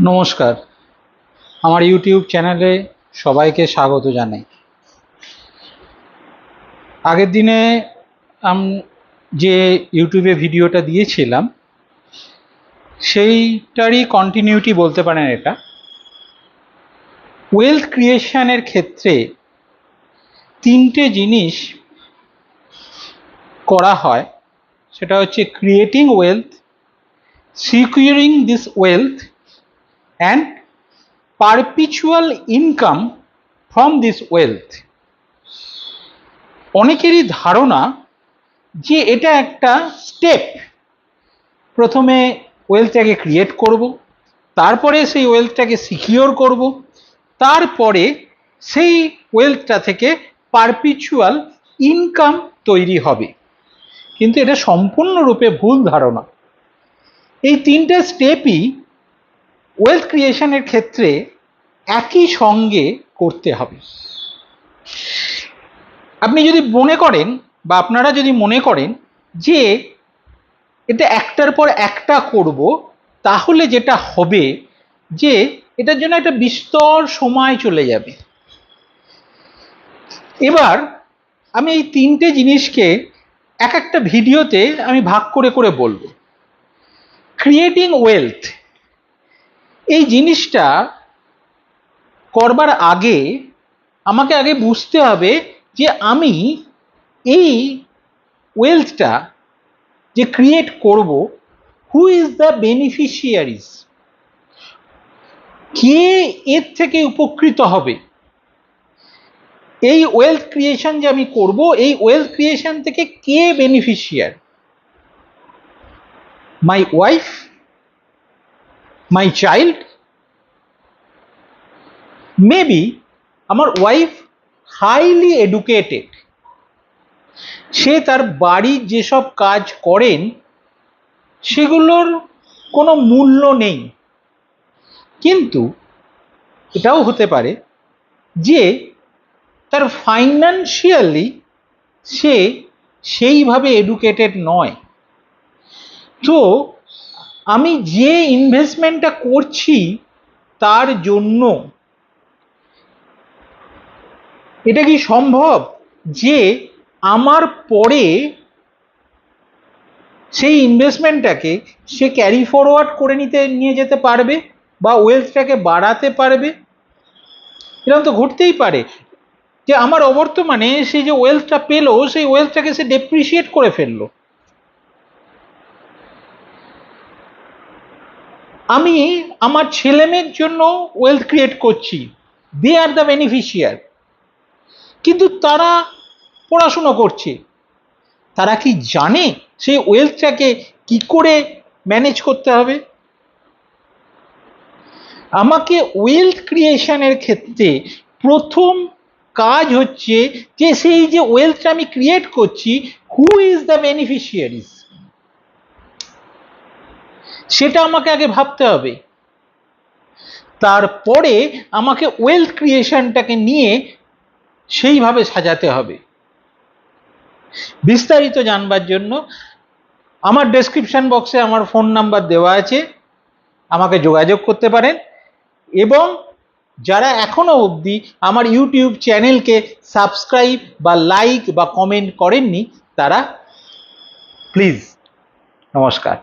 নমস্কার, আমার ইউটিউব চ্যানেলে সবাইকে স্বাগত জানাই। আগের দিনে যে ইউটিউবে ভিডিওটা দিয়েছিলাম সেইটারই কন্টিনিউটি বলতে পারেন। এটা ওয়েলথ ক্রিয়েশনের ক্ষেত্রে তিনটে জিনিস করা হয়, সেটা হচ্ছে creating wealth, securing this wealth and perpetual income from this wealth. অনেকেরই ধারণা যে এটা একটা স্টেপ, প্রথমে ওয়েলথটাকে ক্রিয়েট করব, তারপরে সেই ওয়েলথটাকে সিকিওর করব, তারপরে সেই ওয়েলথটা থেকে পারপিচুয়াল ইনকাম তৈরি হবে। কিন্তু এটা সম্পূর্ণরূপে ভুল ধারণা। এই তিনটে স্টেপই ওয়েলথ ক্রিয়েশনের ক্ষেত্রে একই সঙ্গে করতে হবে। আপনি যদি মনে করেন বা আপনারা যদি মনে করেন যে এটা একটার পর একটা করব, তাহলে যেটা হবে যে এটার জন্য একটা বিস্তর সময় চলে যাবে। এবার আমি এই তিনটে জিনিসকে এক একটা ভিডিওতে আমি ভাগ করে করে বলবো। ক্রিয়েটিং ওয়েলথ এই জিনিসটা করবার আগে আমাকে আগে বুঝতে হবে যে আমি এই ওয়েলথটা যে ক্রিয়েট করব, হু ইজ দ্য বেনিফিশিয়ারিজ, কে এর থেকে উপকৃত হবে। এই ওয়েলথ ক্রিয়েশন যে আমি করব, এই ওয়েলথ ক্রিয়েশন থেকে কে beneficiary? My wife, my child, maybe আমার ওয়াইফ হাইলি এডুকেটেড, সে তার বাড়ির যেসব কাজ করেন সেগুলোর কোনো মূল্য নেই। কিন্তু এটাও হতে পারে যে তার ফাইন্যান্সিয়ালি সে সেইভাবে এডুকেটেড নয়। তো আমি যে ইনভেস্টমেন্টটা করছি তার জন্য এটা কি সম্ভব যে আমার পরে সেই ইনভেস্টমেন্টটাকে সে ক্যারি ফরওয়ার্ড করে নিয়ে যেতে পারবে বা ওয়েলথটাকে বাড়াতে পারবে? এরকম তো ঘটতেই পারে যে আমার অবর্তমানে সে যে ওয়েলথটা পেলো, সেই ওয়েলথটাকে সে ডেপ্রিসিয়েট করে ফেললো। আমি আমার ছেলে মেয়ের জন্য ওয়েলথ ক্রিয়েট করছি, দে আর দ্য বেনিফিশিয়ার, কিন্তু তারা পড়াশুনো করছে, তারা কি জানে সেই ওয়েলথটাকে কি করে ম্যানেজ করতে হবে? আমাকে ওয়েলথ ক্রিয়েশনের ক্ষেত্রে প্রথম কাজ হচ্ছে যে সেই যে ওয়েলথটা আমি ক্রিয়েট করছি, হু ইজ দ্য বেনিফিশিয়ারিজ, সেটা আমাকে আগে ভাবতে হবে। তারপরে আমাকে ওয়েলথ ক্রিয়েশনটাকে নিয়ে সেইভাবে সাজাতে হবে। বিস্তারিত জানবার জন্য আমার ডেসক্রিপশন বক্সে আমার ফোন নাম্বার দেওয়া আছে, আমাকে যোগাযোগ করতে পারেন। এবং যারা এখনো অবধি আমার ইউটিউব চ্যানেলকে সাবস্ক্রাইব বা লাইক বা কমেন্ট করেননি, তারা প্লিজ, নমস্কার।